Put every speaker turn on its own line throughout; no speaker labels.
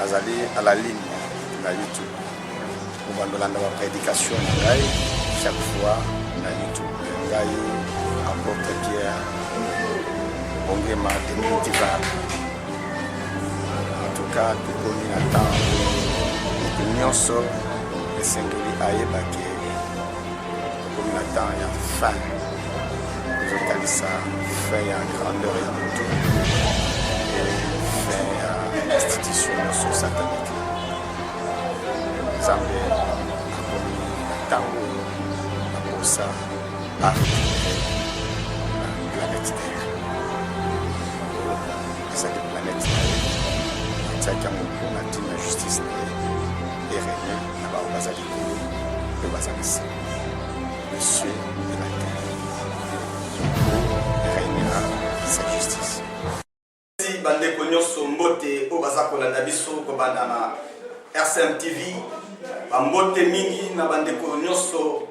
azali à la ligne na YouTube. Pour bandolanda la prédication chaque fois na YouTube. Ngai apôtre Pierre Bongema Divin. En tout cas, tout comme il attend, l'opinion sort et s'engoli aïebake. Comme il attend, il y a fin. Nous ça fait en grandeur et tout. Et fait institution sur satanique. Zambé a commis tango pour ça à la planète Terre. Cette planète Terre, c'est un peu la justice et régner là-bas au Bazalico, le Bazalis. Le ciel et la terre. Pour régnera sa justice.
Merci Bandeko Nyonso Mbote au Bazakolanda biso ko bandana RCM TV. Mbote mingi na Bandeko Nyonso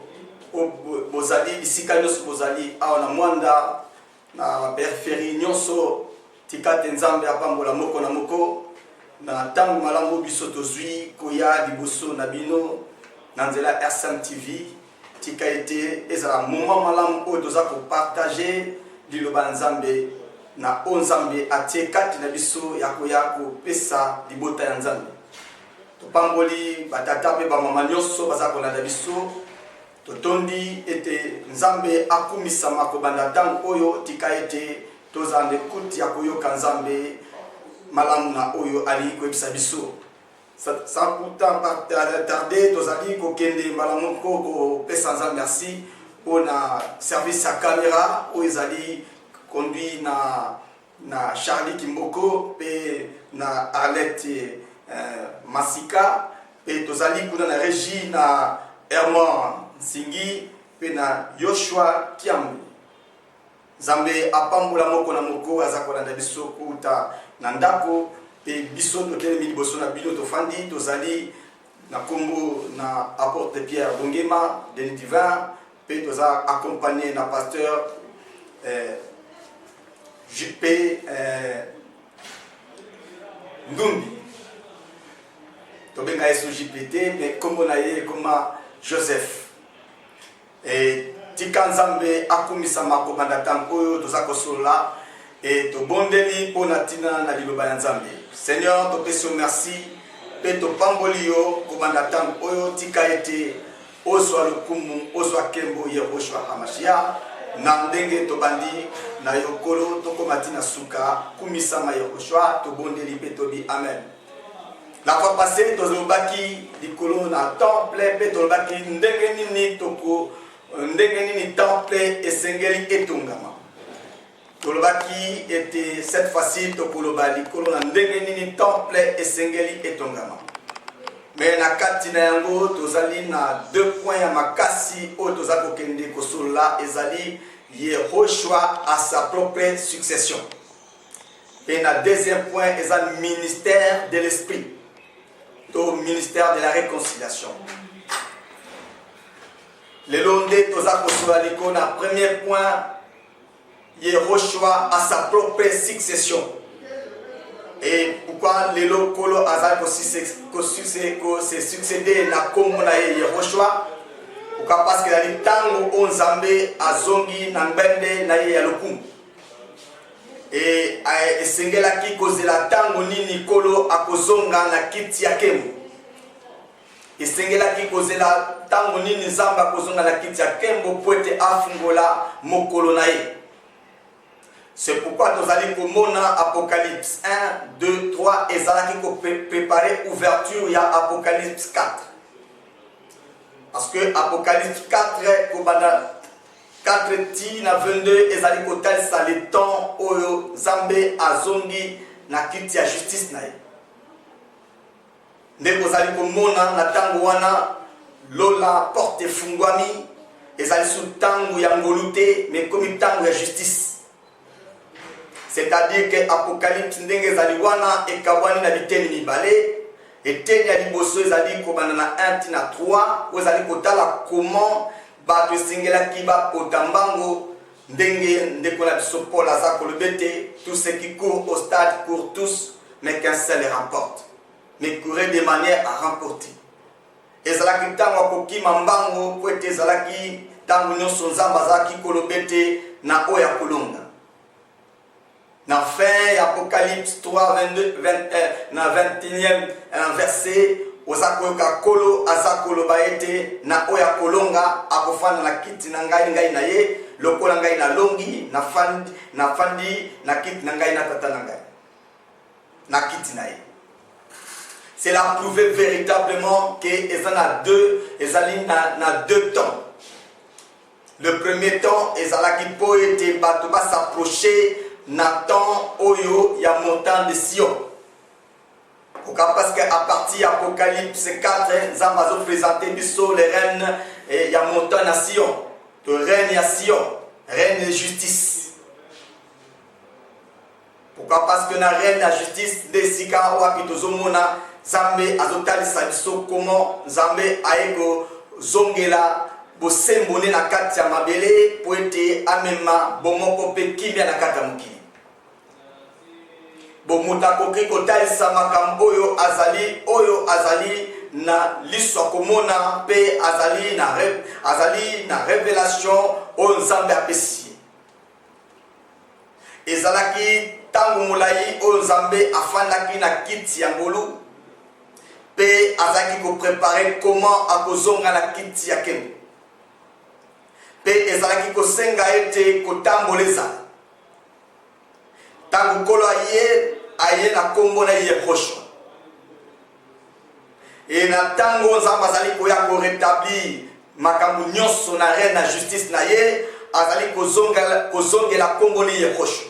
o bozali bisika nyonso bozali awa na Mwanda na périphérie nyonso tikate nzambe apambola moko na moko na tango malamu biso tozwi koya liboso na bino na nzela RCM TV tika ete ezala moment malamu o doza ko partager liloba nzambe na onzambe atie kati na biso ya koya ko pesa libota ya nzambe topamboli batata pe ba mama nyonso baza kolanda biso totondi ete nzambe akumisa makobanda tango oyo tika ete tozande kuti ya koyoka nzambe malamu na oyo ali koyebisa biso sans pourtant tarder tozali kokende malamu ko pesa nzambe merci na service ya caméra oyo ezali conduit na Charlie Kimboko pe na Arlette Masika pe tozali kuna na régie na Herman Singi pe na Yoshua Kiambi Zambe apambola moko na moko azakolanda biso kuta na ndako pe biso totelemi liboso na bino tofandi tozali na kombo na apôtre Pierre Bongema Divin pe toza accompagné na pasteur JP Ndumbi tobenga yesu JPT mais kombo na ye koma Joseph et tika nzambe akumisa makobanda tango oyo toza kosola et tobondeli pona tina na liloba ya nzambe Seigneur topesi merci pe topamboli yo kobanda tango oyo tika ete ozwa lokumu ozwa kembo Yehoshua Hamashia na ndenge tobandi na yokolo tokomati na suka kumisama Yehoshua tobondeli pe tobi amen. La fois passée tozobaki likolo na temple pe tolobaki ndenge nini toko ndenge nini temple esengeli etongama tolobaki ete cette fois-ci tokoloba likolo na ndenge nini temple esengeli etongama mais na kati na yango tozali na deux points ya makasi oyo toza kokende kosolola ezali Yehoshua à sa propre succession et na deuxième point ezali ministère de l'esprit au ministère de la réconciliation. Le londe toza kosola liko na premier point Yehoshua à sa propre succession. Et pourquoi les lokolo azal ko se succéder na kombo na Yehoshua? Pourquoi parce que la tango onzambe azongi na ngende na ye ya lokumu. Et esengela ki kozela tango nini kolo akozonga na kiti ya kembo. Esengela ki kozela tango nini zamba akozonga na kiti ya kembo poete afungola mokolo na ye. C'est pourquoi nous allons komona Apocalypse 1, 2, 3 et zalaki ko préparer ouverture ya Apocalypse 4. Parce que Apocalypse 4 kobanda 4 ti na 22 ezali kotal sa le temps oyo Zambe azongi na kiti ya justice na ye. Ndeko zali komona na tango wana lola porte fungwami ezali su tango ya ngolute mais comme tango ya justice. C'est-à-dire que Apocalypse ndenge ezali wana ekabwani na biteni mibale eteni ya liboso ezali kobanda na 1 tina 3 oyo ezali kotala comment bato esengelaki bakota mbango ndenge ndeko na biso Paul aza kolobete tout ce qui court au stade court tous mais qu'un seul remporte. mais courait de manière à remporter. Ezalaki tango akoki mambango po ete ezalaki tango nyonso nzambe azalaki kolobete na oyo ya kolonga. Na fin ya Apocalypse 3, 22, 21, na 21e verset, ozakoyoka kolo azakoloba ete na oyo ya kolonga akofanda na kiti na ngai na ye, lokola ngai na longi, na fandi na kiti na ngai na tata na ngai. Na kiti na ye. C'est là prouver véritablement que ezali na deux temps. Le premier temps, ezalaki po ete bato ba s'approcher na temps oyo ya montagne de Sion. Parce qu'à partir d'Apocalypse 4, Nzambe a présenté biso les reines ya montagne à Sion. Le règne à Sion, règne de justice. Pourquoi? Parce que na règne la justice de sika wapi tozomona Nzambe azotalisa biso comment Nzambe aeko zongela bosembone na kati ya mabele po ete amema bomoko mpe kimia na kati ya mokili. Bomuta koki kotalisa makambo oyo azali na liso komona mpe azali na révélation oyo Nzambe apesi. Ezalaki tango molai oyo Nzambe afandaki na kiti ya ngolu mpe azalaki koprepare comment akozonga na kiti ya nkembo. Pe ezalaki kosenga ete kotamboleza tango kolo aye na kombo na Yehoshua. Et na tango Nzambe azali koya korétablir makambo nyonso na reine na justice na ye, azali kozongela kombo na Yehoshua.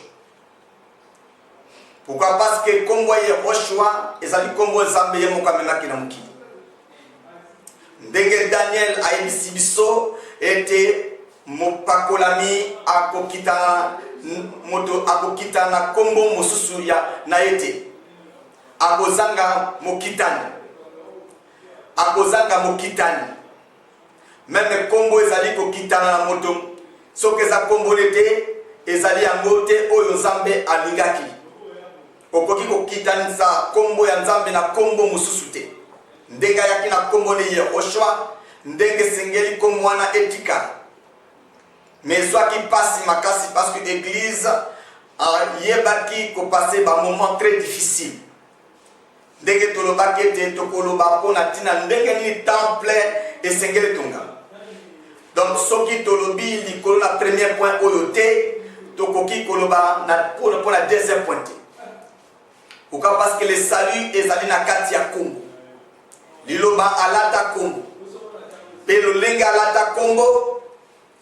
Pourquoi? Parce que kombo ya Yehoshua ezali kombo Nzambe ye moko amemaki na mokili. Ndenge Daniel ayebisi biso ete mopakolami akokita na kombo mosusu ya na ete akozanga mokitani meme kombo ezali kokitana na moto soki eza kombo ete ezali yango te oyo Nzambe alingaki. Okoki kokitanisa kombo ya Nzambe na kombo mosusu te. Ndenge ayaki na kombo ni Yehoshua, ndenge sengeli kombo wana etika. Mais soit qui passe makasi parce que l'église a yebaki ko passer ba moment très difficile. Ndenge tolobaki te tokoloba pona tina ndenge ni temple et sengeli tonga. Donc soki tolobi likolo na premier point oyote tokoki koloba na pour la deuxième point. Pourquoi? Parce que le salut ezali na kati ya kombo. Liloba alata kombo. Pe lolenga alata kombo.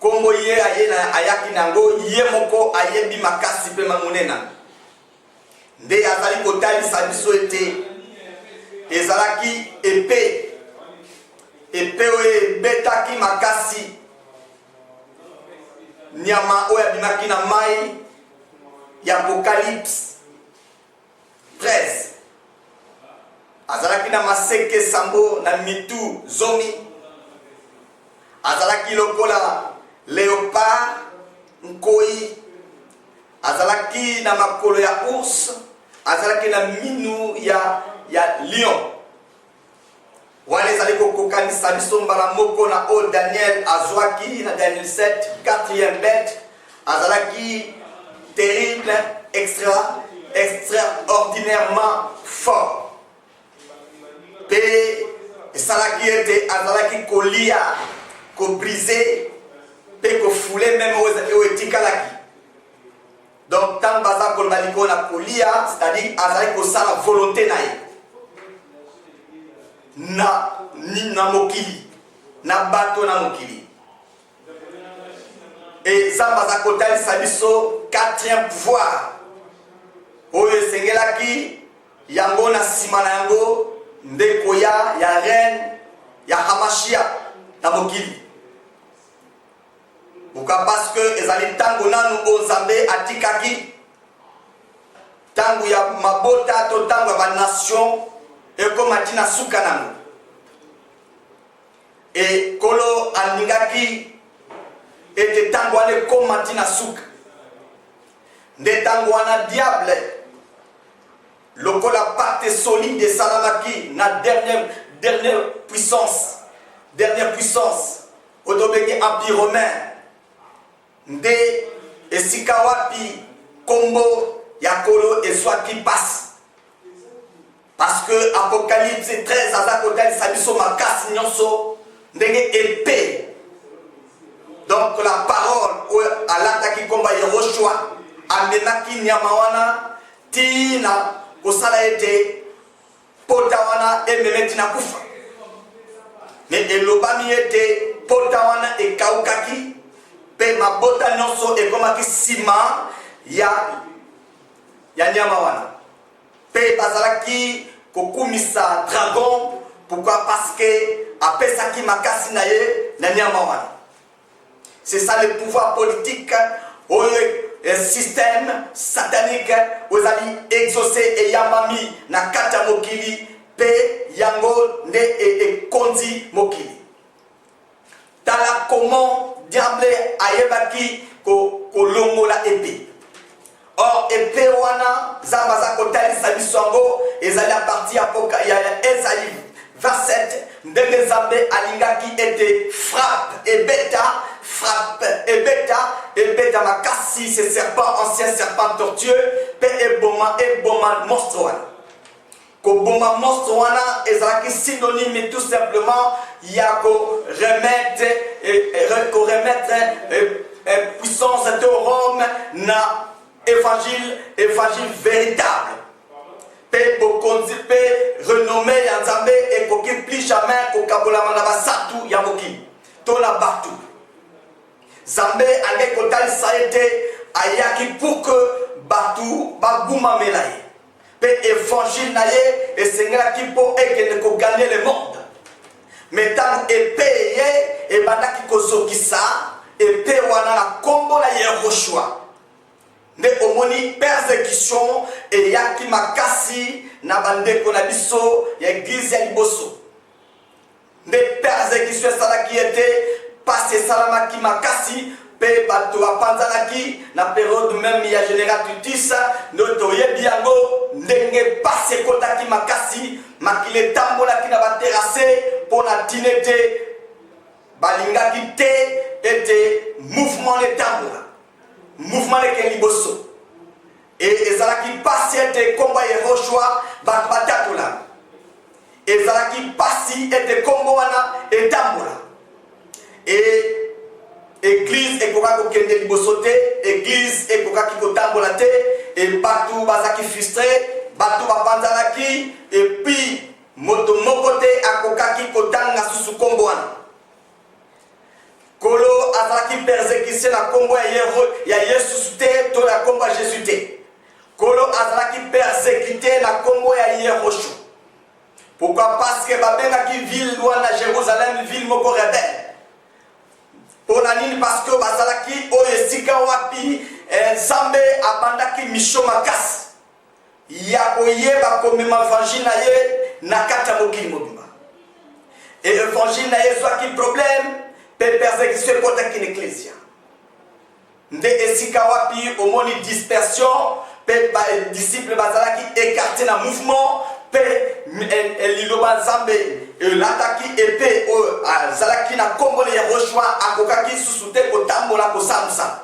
Kombo ye ayaki nango ye moko ayebi makasi pe mamunena. Nde azali kotalisa biso ete ezalaki epée oyo ebetaki makasi nyama oyo abimaki na mai ya Apocalypse 13. Azalaki na maseke sambo na mitu zomi. Azalaki lokola léopard nkoi. Azalaki na makolo ya ours. Azalaki na minu ya lion. Wana ezali kokanisa biso mbala moko na old Daniel azwaki na Daniel 7 4e bête. Azalaki terrible, extraordinairement fort. Pe esalaki ete azalaki kolia, ko briser, pe ko fouler même au etikalaki. Donc tant baza kolbaliko na kolia, c'est-à-dire azalaki ko sala volonté na ye. Na mokili, na bato na mokili. Et ça baza kotalisa biso 4e pouvoir. Oyo esengelaki yango na sima na yango ndeko ya reine ya Hamashia na mokili. Pourquoi? Parce que ezali tango nanu Nzambe atikaki tango ya mabota to tango ya nation ekomati na suka nango. Et kolo alingaki ete tango wana ekomati na suka. Nde tango wana diable lokola pacte solide salamaki na dernière puissance otobengi empire romain nde esika wapi kombo ya kolo ezwaki passe. Parce que Apocalypse 13 aza kotalisa biso makasi nyonso ndenge épée. Donc la parole alataki komba Yehoshua amenaki nyama wana tina kosala ete pota wana ememeti na kufa. Mais elobami ete pota wana ekaukaki pe mabota nyonso ekomaki sima ya nyama wana. Pe bazalaki kokumisa dragon. Pourquoi? Parce que apesaki makasi na ye na nyama wana. C'est ça le pouvoir politique, un système satanique, aux amis exaucés et yamami na kata mokili pe yango ne e kondi mokili. Tala comment diable ayebaki ko longo la épée. Or épée wana zambaza kotalisa bisongo ezali à partir ya Esaïe 27 ndenge Nzambe alingaki ete frappe et bêta makasi ce serpent ancien serpent tortueux pe eboma monstre wana. Ko boma monstre wana ezalaki synonyme tout simplement ya ko remettre puissance de Rome na évangile véritable. Pe bokonzi pe renommé ya Nzambe et koki plus jamais kokabolama na basatu ya moki to na batu. Nzambe ande kotalisa ete ayaki pour que batu baguma melaye. Pe évangile na ye esengelaki po ekende ko gagner le monde. Mais tant épée ye ebandaki kozokisa épée wana na kombo na Yehoshua. Nde omoni persécution et yaki makasi na bandeko na biso ya église ya liboso. Nde persécution salaki ete passé salamaki makasi pe bato apanzanaki na période même ya général Titus noto yebi yango ndenge passé kotaki makasi makile tambolaki na baterrasse pona tinete balingaki te ete mouvement le tambola. Mouvement de Liboso. Et ezalaki pasi ete kombo Yehoshua batatola. Ezalaki pasi ete kombo wana etambola. Et église ekoka kokende liboso te, église ekoka kotambola te, et batu bazaki frustré, batu bapanzalaki, et puis moto mokote akokaki kotanga susu kombo wana. Kolo azalaki persécuté na kombo ya Yesu te to na kombo ya Jésus te. Kolo azalaki persécuté na kombo ya Yehoshua. Pourquoi? Parce que babengaki ville wana Jérusalem ville moko rebelle. Pona nini? Parce que bazalaki oyo esika wapi Nzambe abandaki misho makasi ya koyeba komema évangile na ye na kata mokili mobimba. Et évangile na ye zwaki problème pe persécution contre une église. Nde esika wapi omoni dispersion pe ba disciples bazalaki écarté na mouvement pe liloba Nzambe lataki épée zalaki na kombo ya Yehoshua akokaki susute kotambola kosamsa.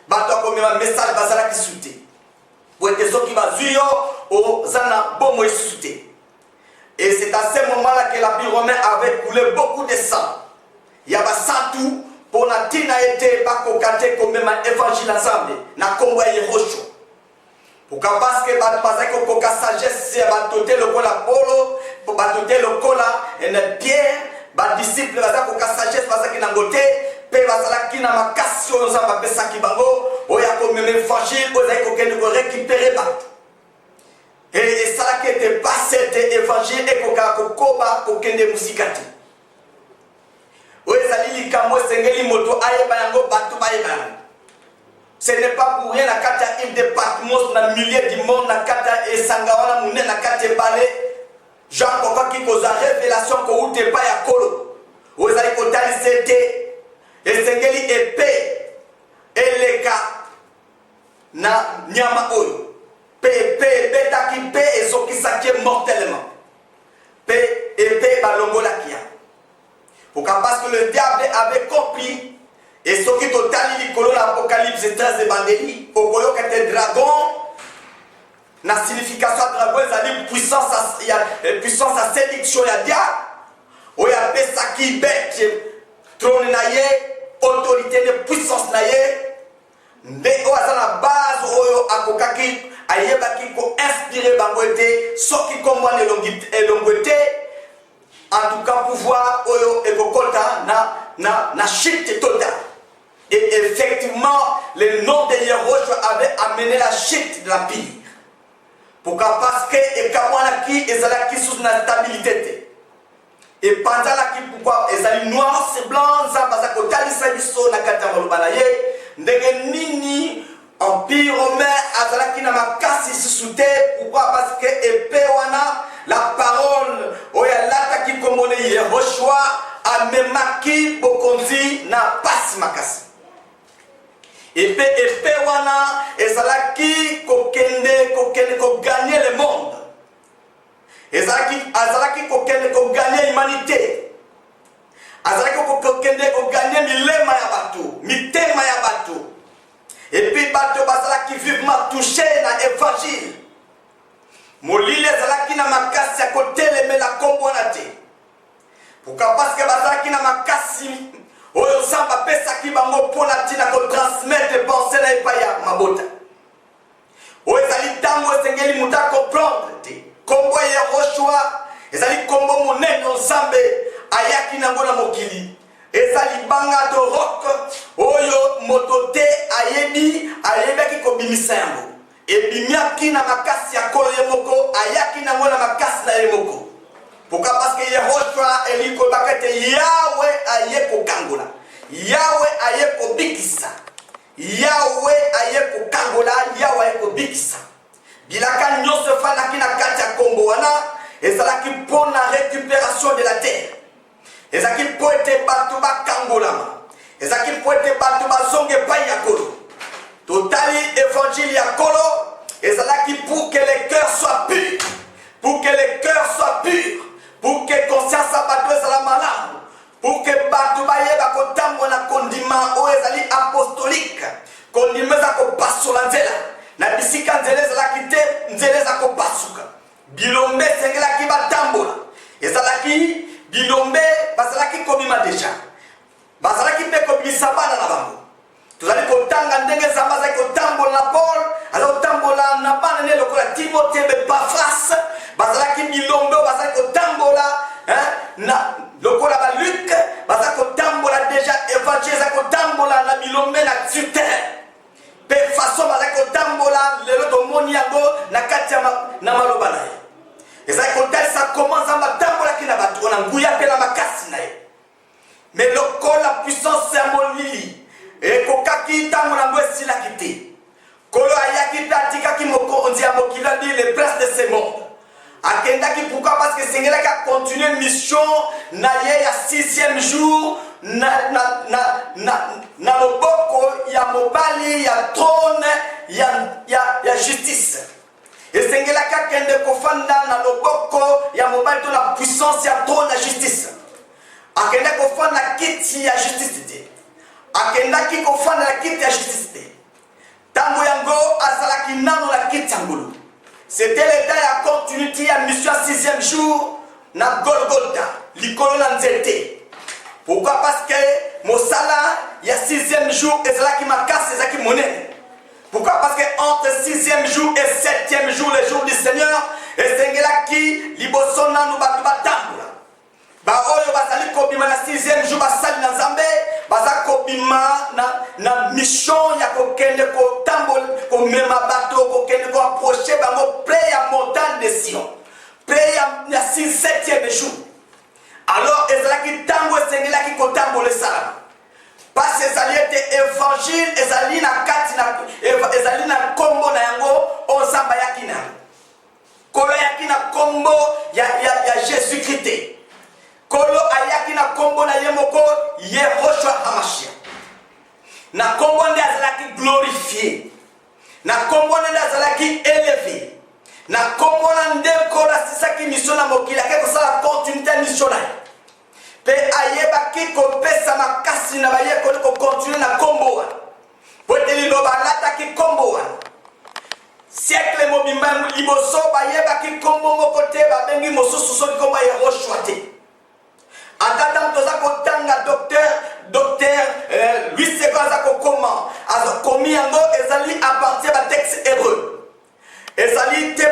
Bato akomema message bazalaki sute. Boete soki bazuyo o zana bomo susute. Et c'est à ce moment-là que l'Empire romain avait coulé beaucoup de sang. Yaba santu pona tina ete bakokate komema évangile ensemble na kombo ya Yehoshua. Pourquoi? Parce que bazako koka sagesse ya batote lokola Paulo, batote lokola Pierre, ba disciple bazako koka sagesse bazaki na ngote, pe bazalaki na makasi oyo Nzambe pesaki bango, oya komema évangile oya kokende ko récupérer bato. Et ça qui était passé cet évangile et koka kokoba kokende musikati. Ce n'est pas pour rien la carte île de Patmos dans le milieu du monde, la carte et Sangawana Mouné, la carte balé. Jean Coca qui cause la révélation qu'on ne pas à Kolo. Vous allez contali c'était et Sengeli épée et les cas na nyama oyo. betaki pe ezokisaki mortellement. Pe épée balongola kia. Pourquoi? Parce que le diable avait compris. Et ce qui est total, il y a l'Apocalypse 13 de Bandeli. Au bout de dragon, la signification de dragon, c'est-à-dire puissance à séduction, il y a diable. Il y a Pesaki, bête, trône, autorité de puissance, de la base, il y a inspiré bangoete, ce qui commande l'ongité, en tout cas pouvoir et na chute totale. Et effectivement, le nom de Yehoshua avait amené la chute de l'empire. Pourquoi? Parce que et Kawanaki et Zalaki sous la stabilité. Et pendant la qui pourquoi et Zali noir c'est blanc, ça parce que Tali Sabiso na Katamolubanaye, nini empire romain Azalaki na makasi sous terre. Pourquoi? Parce que Epewana la parole oyalata qui commande Yehoshua a memaki bokonzi na pasi makasi. Epe wana ezalaki kokende ko gagner le monde. Ezalaki kokende ko gagner l'humanité. Azalaki kokende ko gagner milema ya batu, mitema ya batu. Et puis batu bazalaki vivement touché na évangile. Molile ezalaki na makasi ya koteleme la kombo na te. Pourquoi? Parce que bazalaki na makasi oyo samba pesa ki bango pona tina ko transmettre pensée na epaya mabota. Oyo ezali tango esengeli muta comprendre te. Kombo ya Yehoshua ezali kombo monene nzambe ayaki nango na mokili. Ezali banga de rock oyo motote ayebaki ko bimisa yango. Ebimiaki na makasi ya kolo yemoko ayaki nango na makasi na yemoko. Pourquoi? Parce que Yehoshua eliko bakete Yahweh aye ko kangola. Yahweh aye ko bikisa. Yahweh aye ko kangola, Yahweh aye ko bikisa. Bilaka nyonso fanaki na kati ya kombo wana ezalaki pour la récupération de la terre. Ezalaki pour ete batu ba kangolama. Ezalaki pour ete batu ba zonge pa ya kolo. Totali évangile ya kolo ezalaki pour que les cœurs soient purs. Pour que les cœurs soient purs. Pour que conscience abatwe la malamu, pour que batu baye bakotambo na kondima o ezali apostolique, kondima za ko pasola nzela, na bisika nzela za kite nzela za ko pasuka. Bilombe sengela ki batambola. Ezalaki bilombe bazalaki komima deja. Bazalaki pe komisa bana na bango. Tuzali kotanga ndenge zamba za kotambola na Paul, alors tambola na bana ne lokola Timothée be Paphras. Bazalaki bilombe bazalaki kotambola na lokola ba Luc bazalaki kotambola déjà évangile za kotambola na bilombe na terre pe façon bazalaki kotambola lelo tomoni yango na kati na maloba na ye ezalaki kotalisa comment nzambe atambola ki na bato na nguya pe na makasi na ye mais lokola puissance ya molili ekokaki ntango nango esilaki te kolo ayaki pe atikaki mokonzi ya mokili ali le prince de ce monde. Akendaki pourquoi? Parce que Seigneur a continué mission na ye ya 6e jour na loboko ya mobali ya trône ya justice. Et Seigneur a kende kofanda na loboko ya mobali to la puissance ya trône ya justice. Akenda kofanda kiti ya justice te. Akendaki kofanda la kiti ya justice. Tango yango azalaki nano la kiti yango. C'était l'état et la continuité à mission 6e jour na Golgotha, l'icône na nzete. Pourquoi? Parce que Mosala, il y a 6e jour, et c'est là qui m'a cassé, c'est là qui monnaie. Pourquoi? Parce que entre 6e jour et 7e jour, le jour du Seigneur, et c'est là qui, libosona nous batambula. Ba oyo bazali kobima na 6e jour basali na Nzambe baza kobima na mission ya kokende ko tambol ko mema bato kokende ko approcher bango près ya montagne de Sion près ya 7e jour. Alors ezalaki tango esengelaki kotambola sala parce que ezali ete évangile ezali na kati na ezali na kombo na yango onzamba yakina kolo yakina kombo ya Jésus-Christ. Kolo ayaki na kombo na yemoko Yehoshua Hamashiach. Na kombo ndi azalaki glorifié. na kombo na azalaki élevé na kombo na ndeko la sisaki mission na mokili ake kosala continuité missionnaire pe ayebaki kopesa makasi na bayekoli kocontinue na kombo wana po ete liloba alataki kombo wana siècle mobimba liboso bayebaki kombo moko te babengi mosusu soki kombo ya Yehoshua te ata ntango toza kotanga docteur Louis II aza kokoma akomi yango ezali à partir ya batexte hébreu ezali te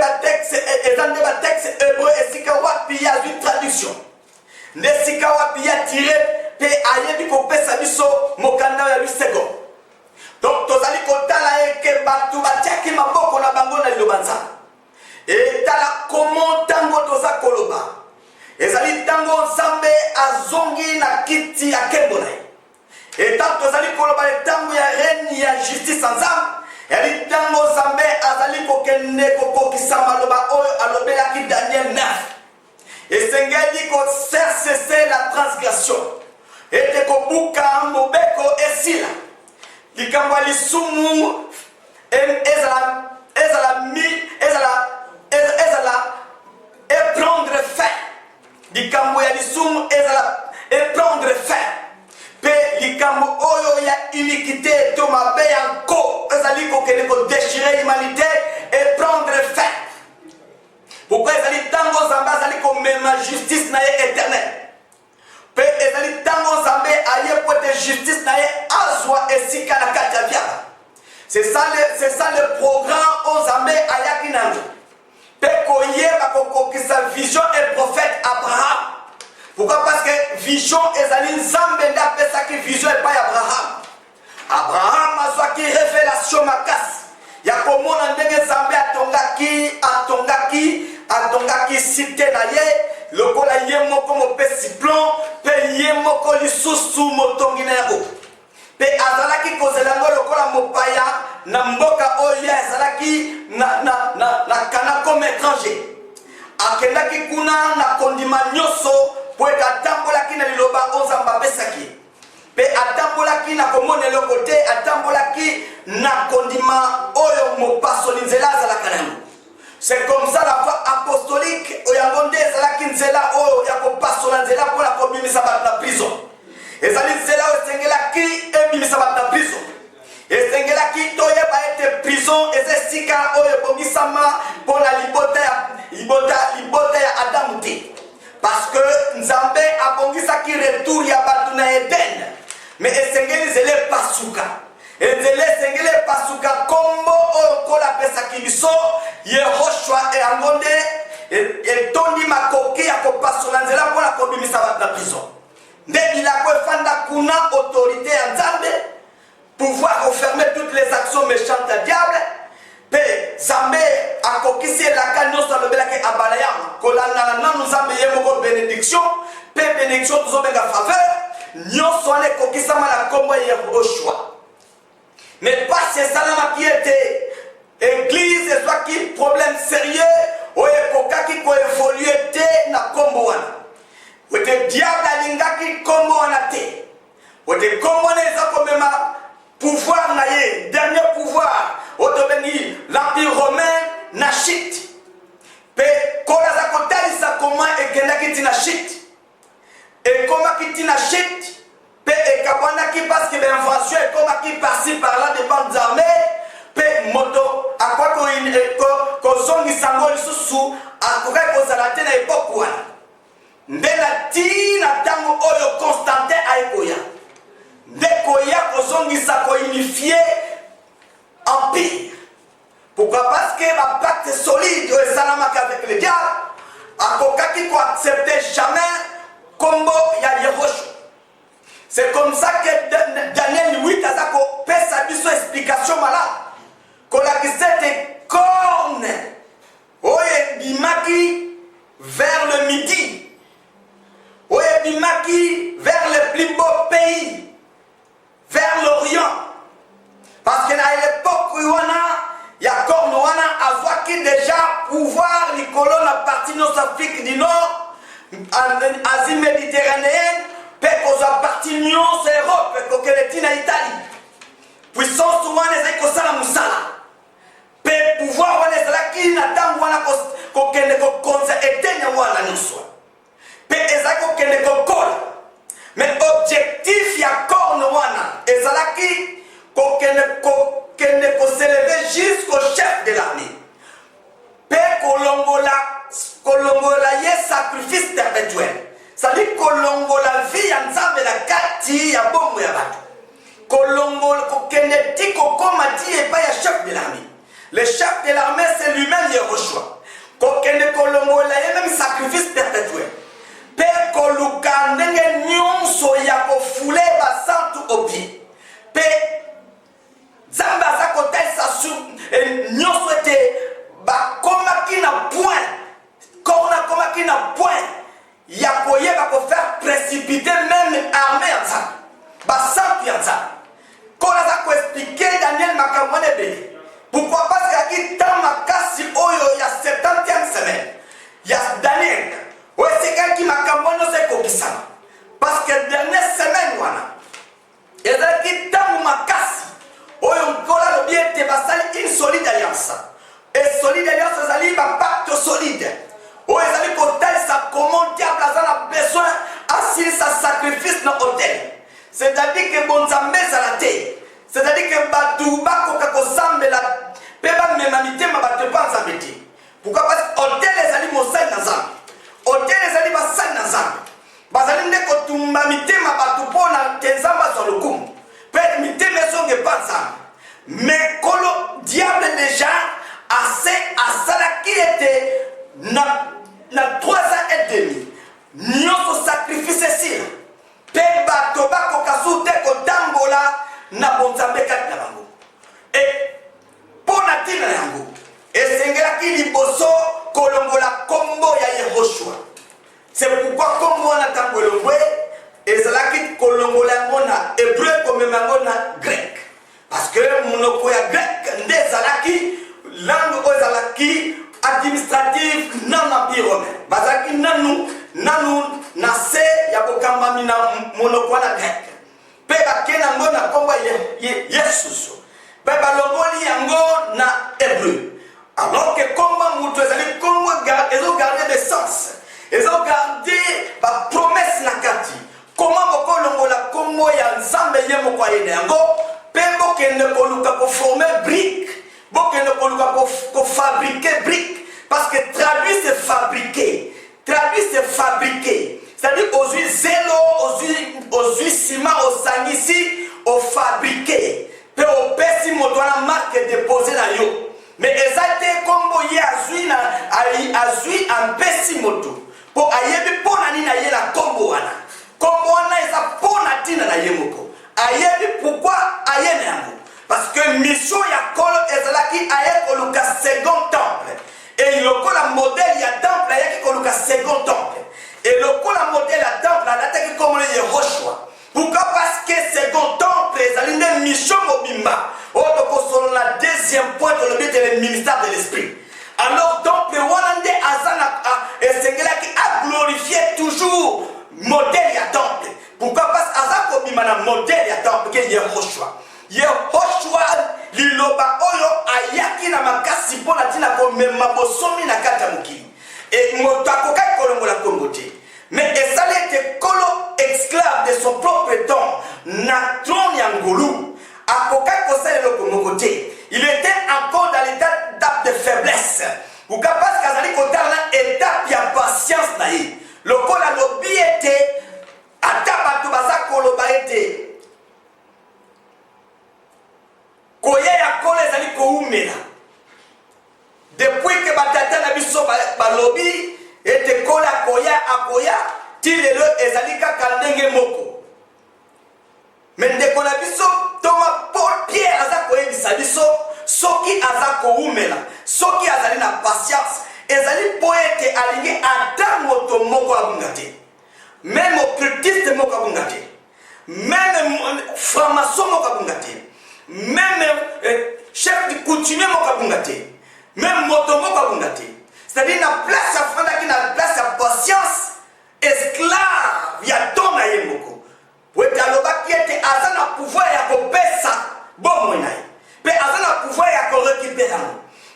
eza nde batexte hébreu esika wapi yazwi traduction nde esika wapi ya tire mpe ayebi kopesa biso mokanda ya Louis II. Donc tozali kotala eke bato batiaki maboko na bango na liloba nzambe etala komo ntango toza koloba ezali ntango nzambe azongi na kiti ya nkembo na ye etango tozali koloba ntango ya règne ya justice ya nzambe yali ntango nzambe azali kokende kokokisa maloba oyo alobelaki Daniel 9 esengeli kofaire cesser la transgression ete kobuka mobeko esila likambo ya lisumu ezala prendre fin likambo ya lisumu ezala prendre fin pe likambo oyo ya iniquité to mabe yanko ezali kokende kodéchirer humanité et prendre fin. Pourquoi ezali ntango nzambe azali komema justice na ye éternel pe ezali ntango nzambe aye po ete justice na ye azwa esika na kati ya biaba. C'est ça le programme oyo nzambe ayaki nango pe koyeba kokokisa vision et prophète Abraham. Pourquoi? Parce que vision ezali nzambe nde apesaki vision epai ya Abraham azwaki révélation makasi ya komona ndenge nzambe atongaki site na ye lokola ye moko mopesi plan pe ye moko lisusu motongi na yango pe azalaki kozela yango lokola mopaya na mboka oyo azalaki na kana comme étranger akendaki kuna na kondima nyonso po ete atambolaki na liloba oyo nzambe apesaki pe atambolaki na komona eloko te atambolaki na kondima oyo mopasoli nzela azalaka na yango. C'est comme ça la foi apostolique oyango nde ezalaki nzela oyo ya kopasola nzela mpona kobimisa bato na prison ezali nzela oyo esengelaki ebimisa bato na prison esengelaki toyeba ete prison eza esika oyo ebongisama mpona libota ya adamu te parce que nzambe abongisaki retour ya bato na eden mais esengeli nzela epasuka nzela esengeli epasuka kombo oyo nkolo apesaki biso Yehoshua yango nde etondi makoki ya kopasola nzela mpona kobimisa bato na prison nde bilako efanda kuna autorité ya nzambe pouvoir refermer toutes les actions méchantes ya diable pe nzambe akokisi elaka nyonso alobelaki abala yango kolandana nanu nzambe ye moko bénédiction pe bénédiction tozobenga faveur nyonso wana ekokisama na kombo ya Yehoshua. Mais pas esalamaki ete église ezwaki problème sérieux oyo ekokaki koévolue te na kombo wana ote diable alingaki kombo wana te ote kombo wana eza komema pouvoir na ye dernier pouvoir oyo tobengi l'empire romain na chite mpe kolo aza kotalisa koma ekendaki ntina chite ekomaki ntina chite mpe ekabwanaki parce que l'invention ekomaki par-ci par-là de bandes armées mpe moto akoki kozongisa ngo lisusu akokaki kozala te na epoke wana nde na ntina ntango oyo Constantin ayekoya nde koya kozongisa kounifie empire. Pourquoi? Parce que la pacte solide oyo esalamaki avec le diable akokaki koaccepte jamais kombo ya Yehoshua. C'est comme ça que Daniel 8 aza kopesa biso explication malade kolakisa ete corne oyo ebimaki vers le midi oyo ebimaki vers le plus beau pays vers l'Orient parce que na l'époque wana ya corne wana azwaki déjà pouvoir likolo na partie nyonso Afrique du Nord Asie méditerranéenne mpe kozwa partie nyonso Europe kokende ntina Italie puissance wana ezali kosala s'élever jusqu'au chef de l'armée. Père Kolongola yé sacrifice perpétuel. Ça dit Kolongola vie en Nzambe la kati ya bongo ya bato. Kolongola kokeneti kokomati et pas ya chef de l'armée. Le chef de l'armée c'est lui-même Yehoshua. Kokene Kolongola yé même sacrifice perpétuel. Père Koluka ndenge nyonso ya kofoule basantu au pied. Père Zamba za kotel sa su nyonso ete ba komaki na point. Komaki na point. Ya koyeba ko faire précipiter même armée en ça. Basantu en ça. Kola za ko expliquer Daniel makamone be. Pourquoi parce qu'il y a qui tant makasi oyo ya 70e semaine. Ya Daniel. Ouais, c'est quelqu'un qui m'a cambono c'est kokisama. Parce que dernière semaine wana. Et là qui tamu makasi. Oyo nkola lo bien te basali une solide alliance. Et solide alliance zali ba pacte solide. Oyo zali kotel sa comment diable a besoin assis sa sacrifice dans hôtel. C'est-à-dire que bonzambe zalate. C'est-à-dire que batu bako kako sambela peba memamite mabate pa nzambeti. Pourquoi parce que hôtel zali mosai na nzambe. Hôtel ezali basali na nzambe bazali nde kotumba mitema bato mpona te nzambe azwa lokumu mpe mitema ezonge mpa nzambe mais kolo diable déjà asalaki ete na 3 ans et demi nyonso sacrifice esila mpe bato bakoka su te kotambola na bonzambe kati na bango e mpo na ntina na yango esengelaki liboso kolongola kombo ya Yehoshua. C'est pourquoi kombo na tangolongwe ezalaki kolongola yango na hébreu comme yango na grec. Parce que monoko ya grec nde ezalaki langue oyo ezalaki administrative nan empire romain. Bazalaki nanu na se ya bokambami na monoko na grec. Pe bakena yango na kombo ya Yesusu. Pe balongoli yango na hébreu. Alors que comme Moutou ezali Congo ils ont gardé des sens. Ils ont gardé la promesse na kati. Comment boko longola Congo ya nzambe ye moko ayene yango pe bokende koluka ko former brique. Bokende koluka ko fabriquer brique parce que traduit c'est fabriquer. Traduit c'est fabriquer. C'est-à-dire aux huiles zélo, aux huiles ciment, aux sangisi, aux fabriquer. Pe au pesi motwana marque déposée na yo. Mais ezate kombo ye azui en pesimoto po ayebi pona nini aye na kombo wana eza pona tina na ye moko ayebi pourquoi aye na yango parce que mission ya kolo ezalaki aye koluka second temple et lokola modèle ya temple ayaki koluka second temple et lokola modèle ya temple alataki kombo Yehoshua. Pourquoi parce que second temple ezali nde mission mobimba. La deuxième point de le ministère de l'esprit. Alors donc le Wallande Azana qui a glorifié toujours modèle ya temple. Pourquoi parce que Azako bimana modèle ya temple que Yehoshua. Yehoshua liloba oyo ayaki na makasi pona tina ko mema bosomi na kata mukili. Et motako ka kolongo la kombote. Mais Esale était colo esclave de son propre temps. Na trône yangolu. Il était encore dans l'état de faiblesse. Ou capable qu'Azali Kotar étape ya patience naïe. Le col à l'obi était à Tabatoubaza Koloba était. Koye ya kole ezali koumela. Depuis que Batata na biso balobi était kola koya akoya tilelo ezali kaka ndenge moko. Mais ndeko na biso Thomas Paul Pierre azako ebisa biso soki azako umela soki azali na patience ezali poète alingi ata moto moko abungate même occultiste moko abungate même franc-maçon moko abungate même chef du coutumier moko abungate même moto moko abungate c'est-à-dire na place ya fanda ki na place ya patience esclave ya tona ye moko. Wetaloba qui était azana pouvoir ya kopesa bomo naye. Pe azana pouvoir ya ko récupérer.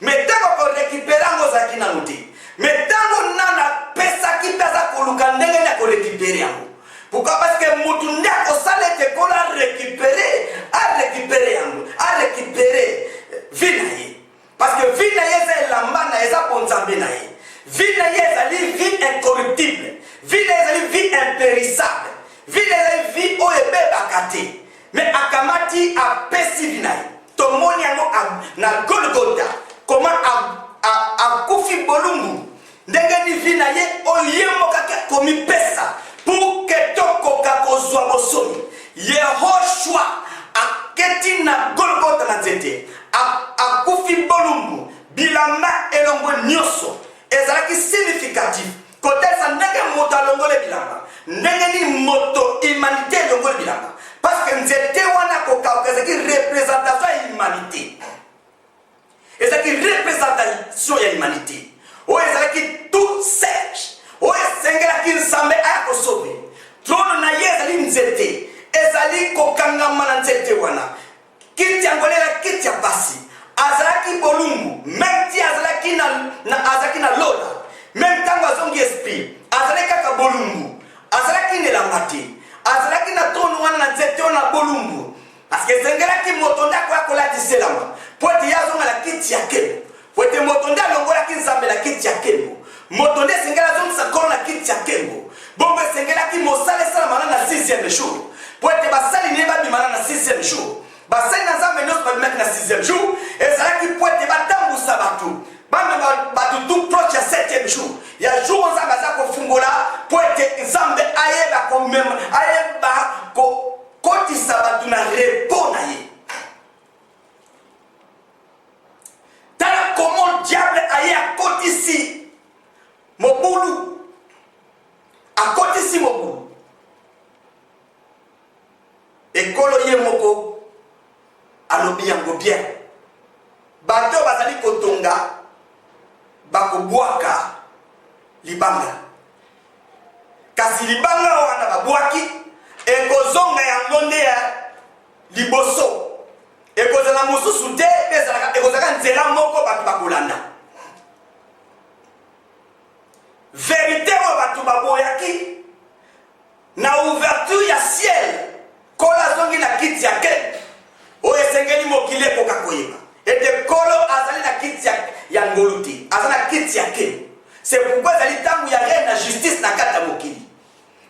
Mais tant ko récupérer ngo zaki na nuti. Mais tant nana pesa ki pesa ko luka ndenge na ko récupérer. Pourquoi parce que mutu ndako sale te ko la récupérer, a récupérer wakati apesi vinai tomoni yango na Golgotha comment akufi bolumbu ndenge ni vina ye oye mokaka komipesa pour que tokoka kozwa bosomi Yehoshua aketi na Golgotha na nzete akufi bolumbu bilamba elongo nyonso ezalaki significatif kotesa ndenge moto alongole bilamba ndenge ni moto humanité elongole bilamba parce que nzete wana koka ezalaki représentation ya humanité ezalaki représentation ya humanité oyo ezalaki tout sage oyo esengelaki nzambe aya kosauve trono na ye ezali nzete ezali kokangama na nzete wana kiti yango lela kiti ya pasi azalaki bolumbu même ti azalaki na lola même ntango azongi esprit azalaki kaka bolumbu azalaki nelamba te azalaki na trono wana na nzete wana bolumbu parce que esengelaki moto nde akoya kolatiselama po ete ye azonga na kiti ya kembo po ete moto nde alongolaki nzambe na kiti ya kembo moto nde esengeli azongisa nkolo na kiti ya kembo bongo esengelaki mosala esalamana na 6e jour po ete basali ne babimana na 6e jour basali na nzambe nyonso babimaki na 6e jour ezalaki po ete batambusa bato bamema bato tout proche ya 7e jour ya jour nzambe aza kofungola po ete nzambe ayeba kokotisa bato na repo na ye. Tala comment diable aye akotisi mobulu ekolo ye moko alobi yango bien bato bazali kotonga bakobwaka libanga kasi libanga wana babwaki ekozonga yango nde ya liboso ekozala mosusu te ekozalaka nzela moko bato bakolanda verité oyo bato baboyaki na ouverture ya ciel kola zongi na kiti ya kembo oyo esengeli mokili ekoka koyeba ete kolo azali na kiti ya ngolu te aza na kiti ya kembo c'est pourquoi ezali ntango ya reine na justice na kati ya mokili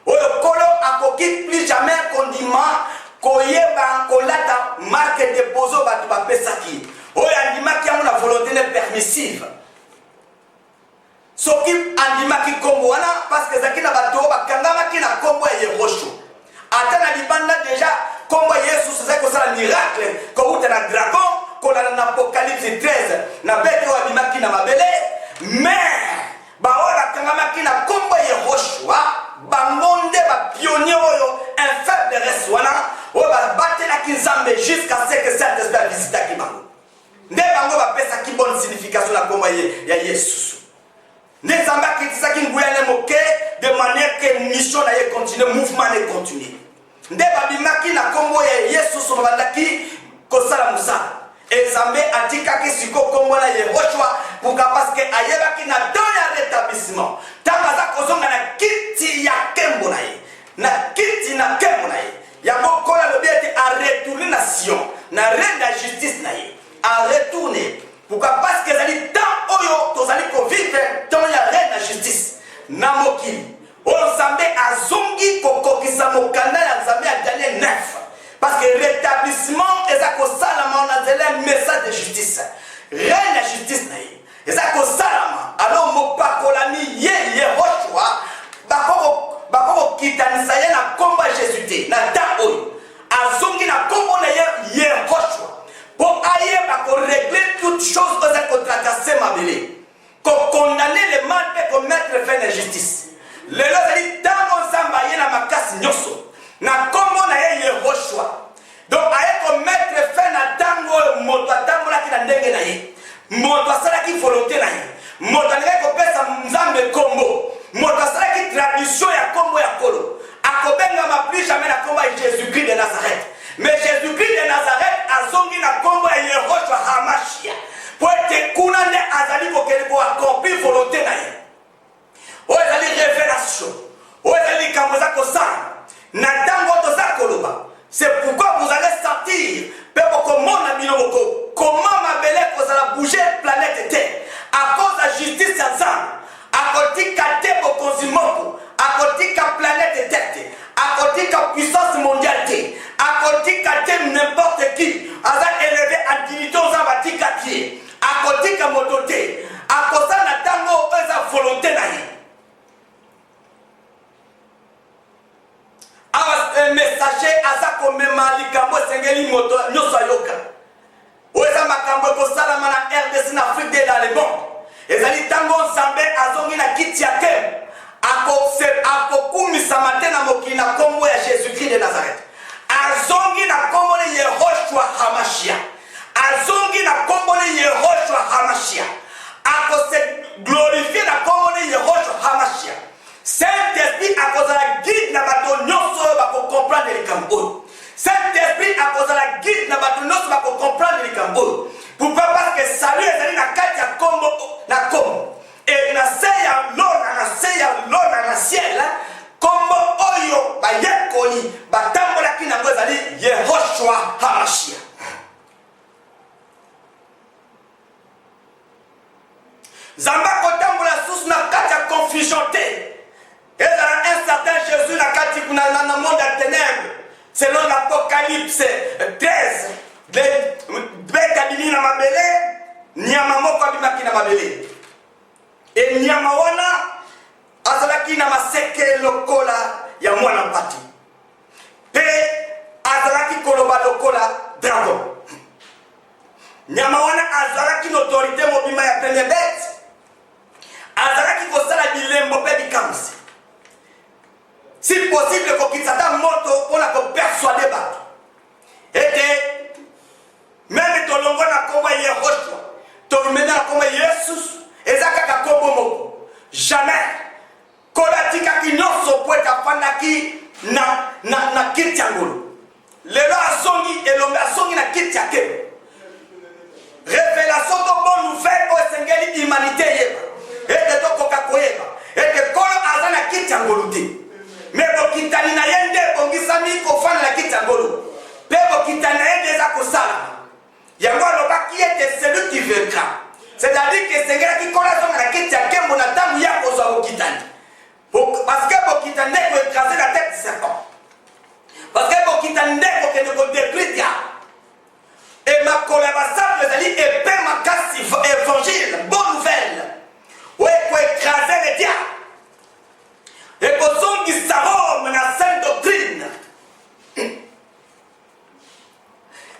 oyo kolo akoki plus jamais kondima koyeba kolata marque deposo bato bapesaki oyo andimaki yango na volonté ne permissive soki andimaki kombo wana parce que ezalaki na bato oyo bakangamaki na kombo ya Yehoshua ata na libanda deja kombo ya Yesu ezali kosala miracle kouta na dragon kolala na Apocalypse 13 na bete oyo abimaki na mabele mais baoyo bakangamaki na kombo ya Yehoshua bango nde bapionnier oyo infaiblesse wana oyo babatelaki nzambe jusqu'à ce que Saint-Esprit avisitaki bango nde bango bapesaki bonne signification na kombo ya Yesu nde nzambe akitisaki nguya ne moke de manière que mission na ye continue mouvement ne continue nde babimaki na kombo ya Yesu babandaki kosala mosala nzambe atikaki siko kombo na Yehoshua puka parce que ayebaki na temps ya rétablissement ntango aza kozonga na kiti ya kembo na ye na kiti na kembo na ye yango kola lobi ete aretourne na Sion na reine de justice na ye aretourne puka parce que ezali temps oyo tozali kovivre temps ya reine na justice na mokili oyo nzambe azongi kokokisa mokanda ya nzambe ya Daniel 9 parce que rétablissement eza kosalama na nzela message de justice reine ya justice na ye eza kosalama alors mopakolami ye Yehoshua bakokitanisa ye na kombo ya Jésus te na temps oyo azongi na kombo na ye Yehoshua po ayeba koregle toute chose oyo ezali kotraverse mabele kokondamner le mal mpe komettre fin na justice lelo ezali ntango nzambe aye na makasi nyonso na kombo na ye Yehoshua donc aye komettre fin na ntango oyo moto atambolaki na ndenge na ye moto asalaki volonté na ye moto alingaki kopesa nzambe kombo moto asalaki tradition ya kombo ya kolo akobengama plus jamais na kombo ya Jésus-Christ de Nazareth mais Jésus-Christ de Nazareth azongi na kombo ya Yehoshua Hamashia po ete kuna nde azali kokende koaccomplir volonté na ye oyo ezali révélation oyo ezali likambo eza kosala na ntango toza koloba c'est pourquoi vous allez sortir mpe bokomona bino moko comment mabele kozala bouger planète terre à cause ya justice ya nzambe akotika te bokonzi moko akotika planète terre te akotika puissance mondiale te akotika te n'importe akotika moto te akosala ntango eza volonté na ye. Un messager aza komema likambo esengeli moto nyonso ayoka oyo eza makambo ekosalama na RDC na Afrique de dans le monde. Ezali ntango Nzambe azongi na kiti ya nkembo akokumisama te na mokili na kombo ya Jésus-Christ de Nazareth. Azongi na kombo na Yehoshua Hamashia. Azongi na kombo na Yehoshua Hamashia. Akose glorifier na kombo na Yehoshua Hamashia. Saint-Esprit akozala guide na bato nyonso bako comprendre likambo. Saint-Esprit akozala guide na bato nyonso bako comprendre likambo. Pourquoi? Parce que salut ezali na kati ya kombo na kombo. Et na seya lona na seya lona na ciel kombo oyo bayekoli batambola kina ngo ezali Yehoshua Hamashia. Zamba kotambola sous na kati ya confusion te. Et dans un certain Jésus na kati kuna na monde de ténèbres. Selon l'Apocalypse 13, beka bini na mabele, nyama moko abimaki na mabele. Et nyama wana azalaki na maseke lokola ya mwana mpati. Pe azalaki koloba lokola dragon. Nyama wana azalaki l'autorité mobima ya première bête. Azalaki kosala bilembo pe bikamsi. Si possible kokitsata moto pour la persuader bato. Et même tolongo na kombo ya Yehoshua, tolumena na kombo ya Jesus, ezaka kombo moko. Jamais kolatika ki nyonso po etafanda ki na kiti ya ngolo. Lelo azongi elombe azongi na kiti ya kembo. Révélation de bonne nouvelle au esengeli humanité yeba. Et de tokoka koyeba. Et de kolo azana kiti ya ngolo te. Mais bokitani na yende bongisami kofana la kiti ya ngolo. Pe bokitani na yende eza kosala. Yango alobaki ete celui qui vaincra. C'est-à-dire que sengela ki kola zonga na kiti ya kembo na tangu ya kozwa bokitani. Parce que bokitani ndeko écraser la tête du serpent. Parce que bokitani ndeko kende ko détruire diable. Et ma collaboration ezali épée makasi évangile, bonne nouvelle. Ouais, pour écraser le diable. Et pour son qui s'arrome na sainte doctrine.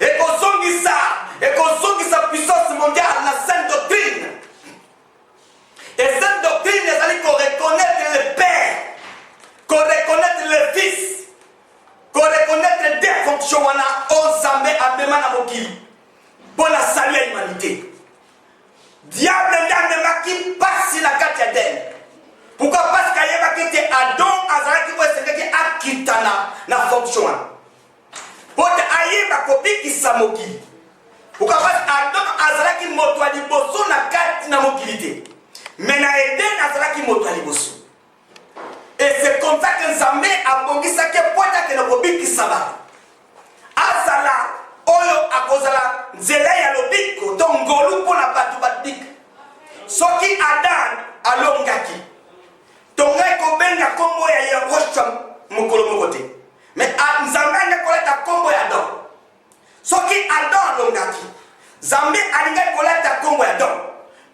Et pour son qui sa puissance mondiale na sainte doctrine. Et sainte doctrine ezali qu'on reconnaître le Père, qu'on reconnaître le Fils, qu'on reconnaître des fonctions wana Nzambe abema na mokili pour la salut à l'humanité. Diable n'amemaki pasi na kati ya den. Pourquoi? Parce qu'il y a Adam azalaki ko esengaki akitana na fonction wana. Pour te ayeba kobikisa mokili. Pourquoi? Parce que Adam azalaki moto ali boso na kati na mokili te. Mais na Eden azalaki moto ali boso. Et c'est comme ça que Nzambe abongisaki poeta ke na kobikisa ba. Azala oyo akozala nzela ya lobiko to ngolu mpona bato babika. Soki Adam alongaki tongai kobenga kombo ya Yehoshua mokolo moko te. Mais Nzambe akoleta kombo ya Adam. Soki Adam alongaki Nzambe alingai koleta kombo ya Adam.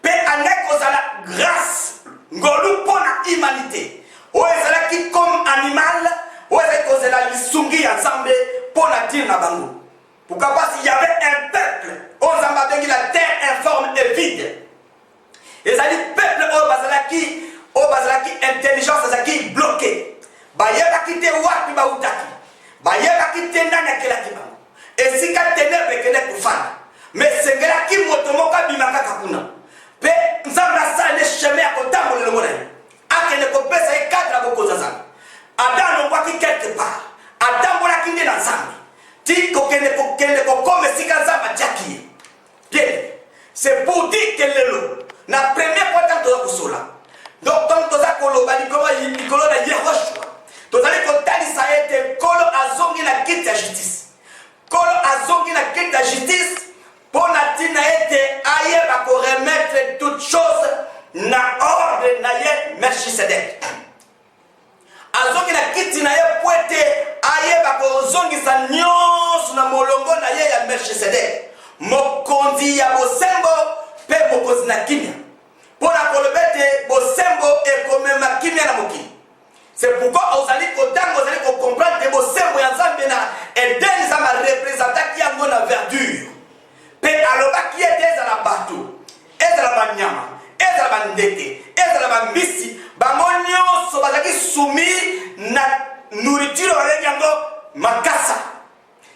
Pe alingai kozala grâce ngolu mpona humanité. Oyo ezalaki comme animal, oyo ezalaki kozala lisungi ya Nzambe mpona dire na bango. Pourquoi? Parce qu'il y avait un peuple, on Nzambe abengi la terre informe et vide. Ezali peuple oyo bazalaki intelligence ezalaki bloqué. Bayebaki te wapi bautaki. Bayebaki te ndani akelaki bango. Esika ténèbre ekende kofanda. Mais sengelaki moto moko abimaka kuna. Pe Nzambe asala chemin ya kotambola elongo na ye. Akende kopesa ye cadre bokoza Nzambe. Adam alongwaki quelque part. Atambolaki nde na Nzambe. Ti kokende kokoma esika Nzambe atiaki ye. Bien. C'est pour dire que lelo na première fois tant toza kosola. Donc tant toza koloba likolo na Yehoshua. Tozali kotalisa ete kolo azongi na kiti ya justice. Kolo azongi na kiti ya justice pona tina ete ayeba ko remettre toutes choses na ordre na ye Melchisedek. Azongi na kiti na ye poete ayeba ko zongisa nyonso na molongo na ye ya Melchisedek. Mokonzi ya bosembo pe banyama ezala bandeke ezala bambisi bango nyonso bazalaki soumis na nourriture babengi yango makasa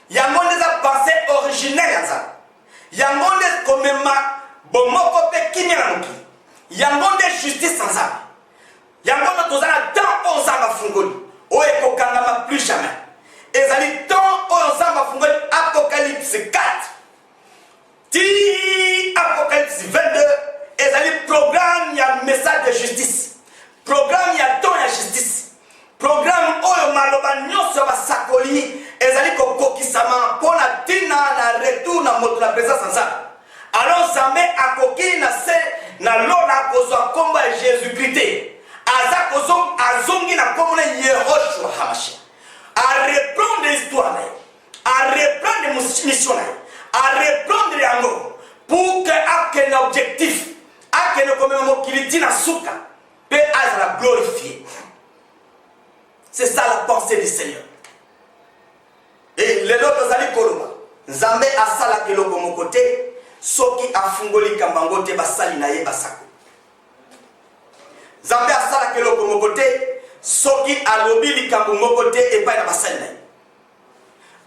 yango nde eza pensée originelle ya nzambe yango nde komema bomoko mpe kimia na mokili yango nde justice ya nzambe yango nde toza na temps oyo nzambe afungoli oyo ekokangama plus jamais ezali temps oyo nzambe afungoli apocalypse 4 ti apocalypse 22 ezali programme ya message de justice programme ya temps ya justice programme oyo maloba nyonso ya basakoli ezali kokokisama mpo na ntina na retour na moto na présence ya nzambe alors nzambe akoki na se na lola akozwa nkombo ya jésus-christ te aza azongi na nkombo na yehoshua hamashiach areprendre histoire na ye areprendre mission na ye areprendre yango pour que akende objectif akende komema mokili ntina suka mpe azala glorifié. C'est ça la pensée du Seigneur. Et les autres zali koloba nzambe asala keloko mokote soki afungoli kambangote basali na ye basako nzambe asala keloko mokote soki alobi likambo mokote epai na basali na ye.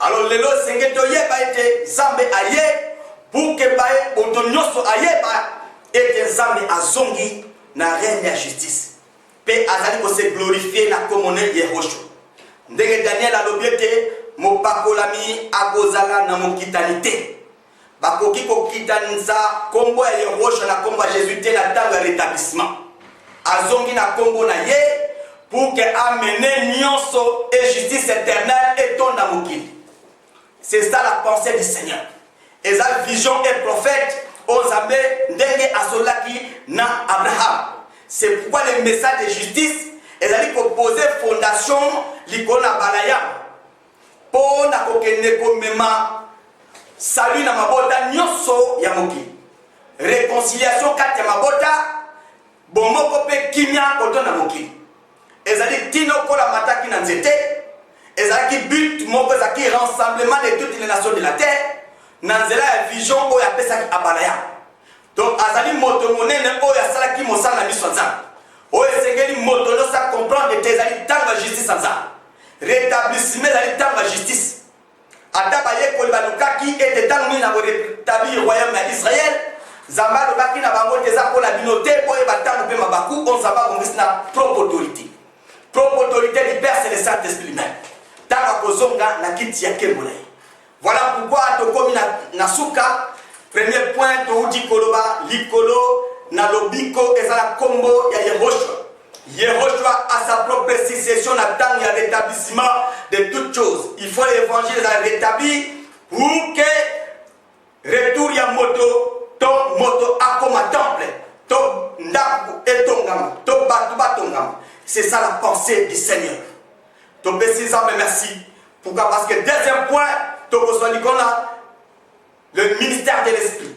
Alors lelo senge toyeba ete nzambe aye pour que baye boto nyonso ayeba ete nzambe azongi na règne ya justice pe azali ko se glorifier na komone Yehoshua ndenge Daniel alobi ete mopakolami akozala na mokitanité bakoki kokitanisa kombo ya Yehoshua na kombo ya Jésus te na ntango ya rétablissement azongi na kombo na ye pour que amene nyonso et justice éternelle etonda mokili. C'est ça la pensée du Seigneur. Et sa vision et prophète aux abbés ndenge asolaki na Abraham. C'est pourquoi le message de justice est allé proposer fondation l'icône à Balayam. Pour na kokende komema salut na mabota nyonso ya moki. Réconciliation kati ya mabota bomoko pe kimia koto na moki. Ezali tino kola mataki na nzete. Ezali but moko ezaki rassemblement de toutes les nations de la terre. Nanzela ya vision oyo apesaki Abalayam. Donc azali moto monene oyo asalaki mosala na biso nzambe oyo esengeli moto nyonso comprendre te ezali ntango ya justice ya nzambe rétablissement ezali ntango ya justice ata bayekoli balukaki ete ntango nini na korétablir royaume ya Israël nzambe alobaki na bango te eza mpona bino te boyeba ntango mpe mabaku oyo nzambe akongisi na propre autorité du Père c'est le Saint-Esprit même ntango akozonga na kiti ya nkembo na ye. Voilà pourquoi tokomi na suka. Premier point, Toudi Koloba, Likolo, Nalobiko, et la combo, il y a Yehoshua. Yehoshua a sa propre succession, à temps, il y a l'établissement de toutes choses. Il faut l'évangile à rétablir pour que retour y a moto, ton moto a comme un temple, ton ndaku et ton gamin, ton batuba ton gamin. C'est ça la pensée du Seigneur. Ton précisant, mais merci. Pourquoi? Parce que deuxième point, ton Nicolas, le ministère de l'esprit.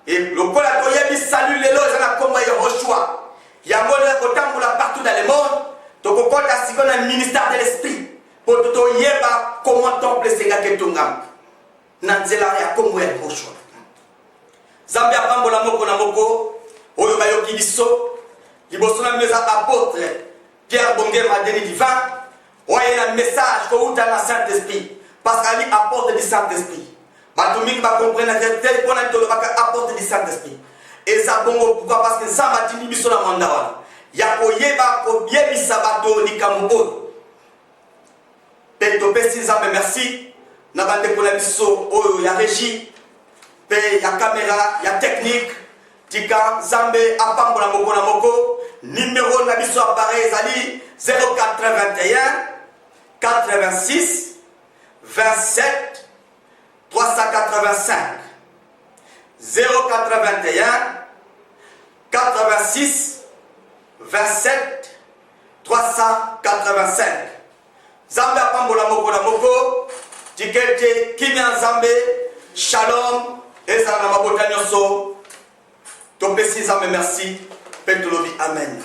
Et le Kolatoyebi salue les lois dans la combat Yehoshua. Yango le kotamboula partout dans le monde. Toko kota sikon le ministère de l'esprit. Pour toto yeba comment temple senga ketungam. Nanzela ya combo Yehoshua. Zambia pambola moko na moko. Oyo bayoki biso. Liboso na meza apôtre Pierre Bongema Denis Divin. Oye na message ko uta na Saint-Esprit. Parce qu'elle apporte du Saint-Esprit. Batumiki va comprendre que pour apporter du Saint-Esprit. Et ça bon pourquoi? Parce que ça m'a dit biso na mandawa. Yakoyeba ko biebi sabato ni kamubo. Peto pesi za merci. Na bande ko la biso oyo ya régie. Pe ya caméra, ya technique. Tika Zambe apambola moko na moko. Numéro na biso appareil zali 0421 86 27 385 0421 86 27 385 Zambe apambola moko na moko tikete kimia Zambe shalom ezala mabota nyonso topesi Zambe merci petolobi amen.